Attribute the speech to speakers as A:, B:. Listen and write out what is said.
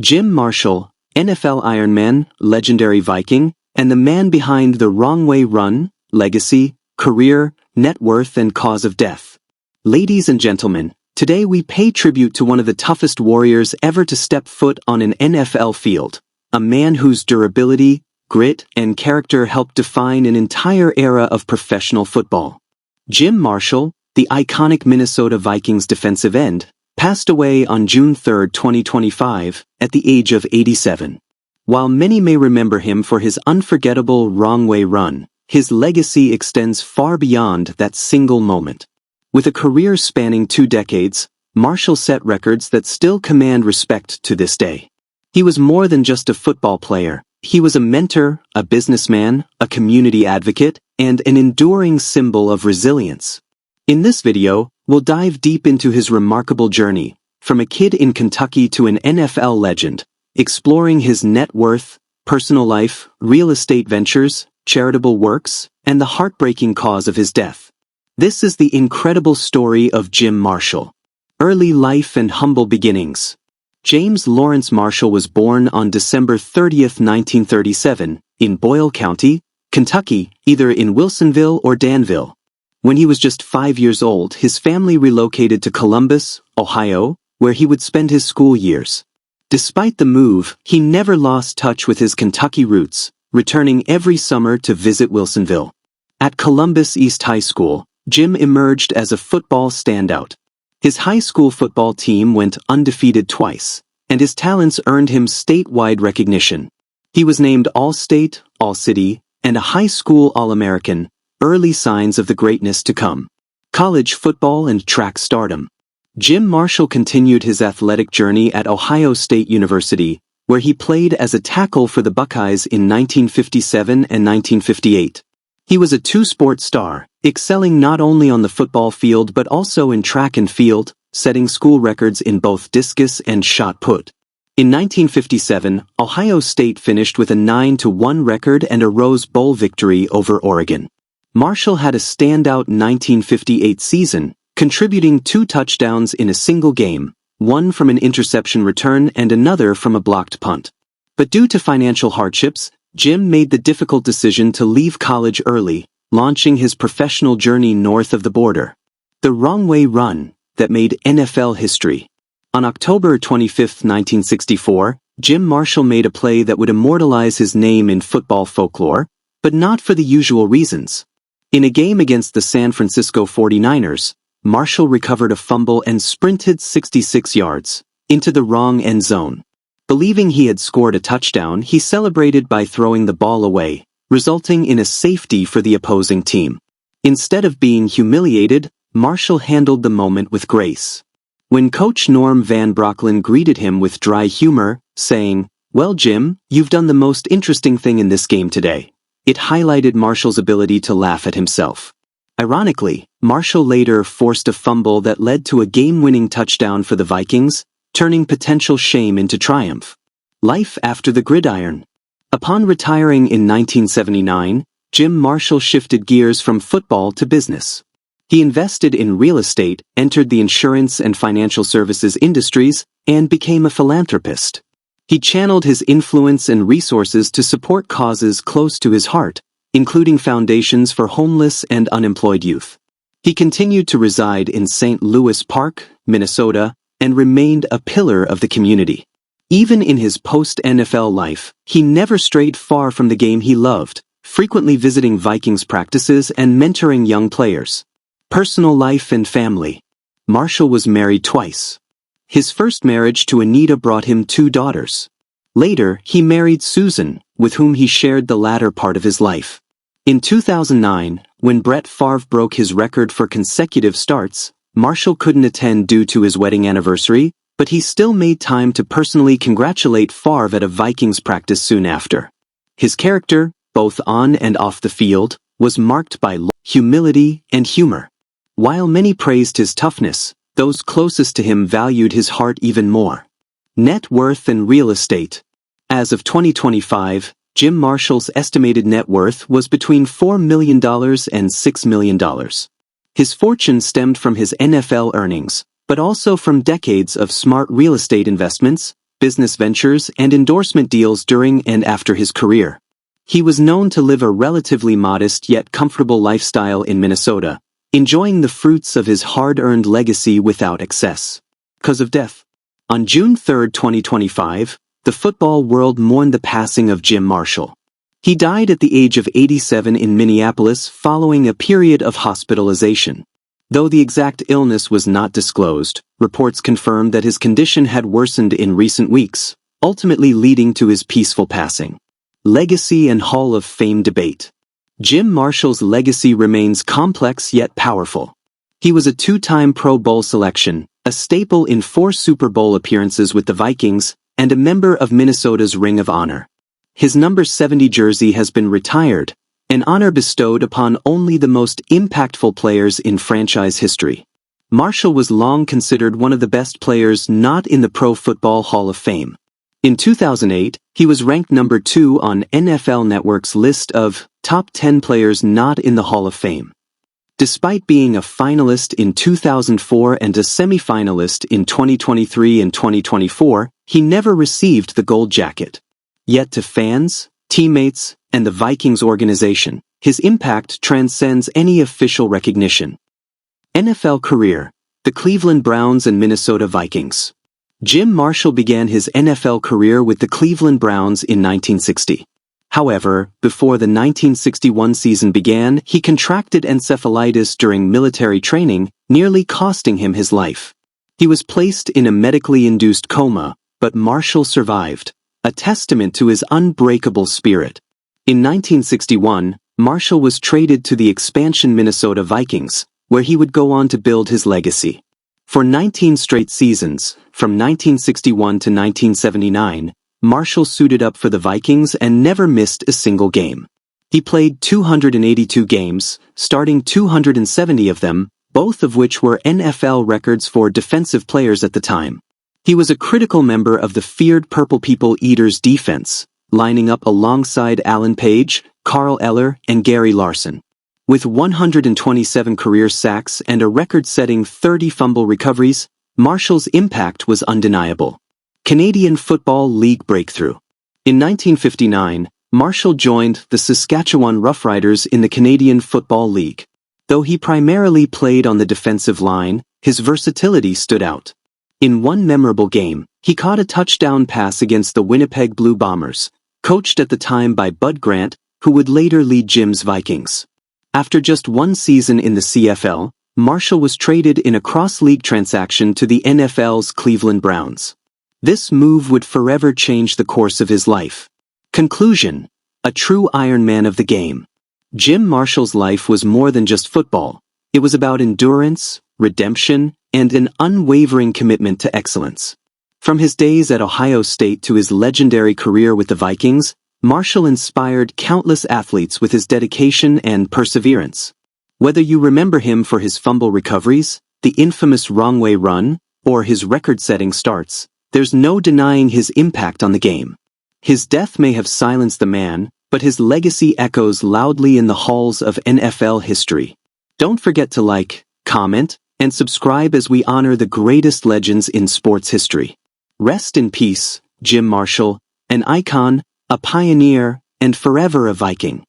A: Jim Marshall, NFL Ironman, legendary Viking, and the man behind the wrong way run, legacy, career, net worth, and cause of death. Ladies and gentlemen, today we pay tribute to one of the toughest warriors ever to step foot on an NFL field, a man whose durability, grit, and character helped define an entire era of professional football. Jim Marshall, the iconic Minnesota Vikings defensive end, passed away on June 3, 2025, at the age of 87. While many may remember him for his unforgettable wrong-way run, his legacy extends far beyond that single moment. With a career spanning 2 decades, Marshall set records that still command respect to this day. He was more than just a football player. He was a mentor, a businessman, a community advocate, and an enduring symbol of resilience. In this video, we'll dive deep into his remarkable journey, from a kid in Kentucky to an NFL legend, exploring his net worth, personal life, real estate ventures, charitable works, and the heartbreaking cause of his death. This is the incredible story of Jim Marshall. Early life and humble beginnings. James Lawrence Marshall was born on December 30, 1937, in Boyle County, Kentucky, either in Wilsonville or Danville. When he was just 5 years old, his family relocated to Columbus, Ohio, where he would spend his school years. Despite the move, he never lost touch with his Kentucky roots, returning every summer to visit Wilsonville. At Columbus East High School, Jim emerged as a football standout. His high school football team went undefeated twice, and his talents earned him statewide recognition. He was named All-State, All-City, and a high school All-American, early signs of the greatness to come. College football and track stardom. Jim Marshall continued his athletic journey at Ohio State University, where he played as a tackle for the Buckeyes in 1957 and 1958. He was a two-sport star, excelling not only on the football field but also in track and field, setting school records in both discus and shot put. In 1957, Ohio State finished with a 9-1 record and a Rose Bowl victory over Oregon. Marshall had a standout 1958 season, contributing 2 touchdowns in a single game, one from an interception return and another from a blocked punt. But due to financial hardships, Jim made the difficult decision to leave college early, launching his professional journey north of the border. The wrong-way run that made NFL history. On October 25, 1964, Jim Marshall made a play that would immortalize his name in football folklore, but not for the usual reasons. In a game against the San Francisco 49ers, Marshall recovered a fumble and sprinted 66 yards into the wrong end zone. Believing he had scored a touchdown, he celebrated by throwing the ball away, resulting in a safety for the opposing team. Instead of being humiliated, Marshall handled the moment with grace. When coach Norm Van Brocklin greeted him with dry humor, saying, "Well, Jim, you've done the most interesting thing in this game today," it highlighted Marshall's ability to laugh at himself. Ironically, Marshall later forced a fumble that led to a game-winning touchdown for the Vikings, turning potential shame into triumph. Life after the gridiron. Upon retiring in 1979, Jim Marshall shifted gears from football to business. He invested in real estate, entered the insurance and financial services industries, and became a philanthropist. He channeled his influence and resources to support causes close to his heart, including foundations for homeless and unemployed youth. He continued to reside in St. Louis Park, Minnesota, and remained a pillar of the community. Even in his post-NFL life, he never strayed far from the game he loved, frequently visiting Vikings practices and mentoring young players. Personal life and family. Marshall was married twice. His first marriage to Anita brought him 2 daughters. Later, he married Susan, with whom he shared the latter part of his life. In 2009, when Brett Favre broke his record for consecutive starts, Marshall couldn't attend due to his wedding anniversary, but he still made time to personally congratulate Favre at a Vikings practice soon after. His character, both on and off the field, was marked by humility and humor. While many praised his toughness, those closest to him valued his heart even more. Net worth and real estate. As of 2025, Jim Marshall's estimated net worth was between $4 million and $6 million. His fortune stemmed from his NFL earnings, but also from decades of smart real estate investments, business ventures, and endorsement deals during and after his career. He was known to live a relatively modest yet comfortable lifestyle in Minnesota, enjoying the fruits of his hard-earned legacy without excess. Cause of death. On June 3, 2025, the football world mourned the passing of Jim Marshall. He died at the age of 87 in Minneapolis following a period of hospitalization. Though the exact illness was not disclosed, reports confirmed that his condition had worsened in recent weeks, ultimately leading to his peaceful passing. Legacy and Hall of Fame debate. Jim Marshall's legacy remains complex yet powerful. He was a two-time Pro Bowl selection, a staple in 4 Super Bowl appearances with the Vikings, and a member of Minnesota's Ring of Honor. His number 70 jersey has been retired, an honor bestowed upon only the most impactful players in franchise history. Marshall was long considered one of the best players not in the Pro Football Hall of Fame. In 2008, he was ranked number 2 on NFL Network's list of top 10 players not in the Hall of Fame. Despite being a finalist in 2004 and a semi-finalist in 2023 and 2024, he never received the gold jacket. Yet to fans, teammates, and the Vikings organization, his impact transcends any official recognition. NFL career: the Cleveland Browns and Minnesota Vikings. Jim Marshall began his NFL career with the Cleveland Browns in 1960. However, before the 1961 season began, he contracted encephalitis during military training, nearly costing him his life. He was placed in a medically induced coma, but Marshall survived, a testament to his unbreakable spirit. In 1961, Marshall was traded to the expansion Minnesota Vikings, where he would go on to build his legacy. For 19 straight seasons, from 1961 to 1979, Marshall suited up for the Vikings and never missed a single game. He played 282 games, starting 270 of them, both of which were NFL records for defensive players at the time. He was a critical member of the feared Purple People Eaters defense, lining up alongside Alan Page, Carl Eller, and Gary Larson. With 127 career sacks and a record-setting 30 fumble recoveries, Marshall's impact was undeniable. Canadian Football League breakthrough. In 1959, Marshall joined the Saskatchewan Roughriders in the Canadian Football League. Though he primarily played on the defensive line, his versatility stood out. In one memorable game, he caught a touchdown pass against the Winnipeg Blue Bombers, coached at the time by Bud Grant, who would later lead Jim's Vikings. After just one season in the CFL, Marshall was traded in a cross-league transaction to the NFL's Cleveland Browns. This move would forever change the course of his life. Conclusion: a true Iron Man of the game. Jim Marshall's life was more than just football. It was about endurance, redemption, and an unwavering commitment to excellence. From his days at Ohio State to his legendary career with the Vikings, Marshall inspired countless athletes with his dedication and perseverance. Whether you remember him for his fumble recoveries, the infamous wrong-way run, or his record-setting starts, there's no denying his impact on the game. His death may have silenced the man, but his legacy echoes loudly in the halls of NFL history. Don't forget to like, comment, and subscribe as we honor the greatest legends in sports history. Rest in peace, Jim Marshall, an icon, a pioneer, and forever a Viking.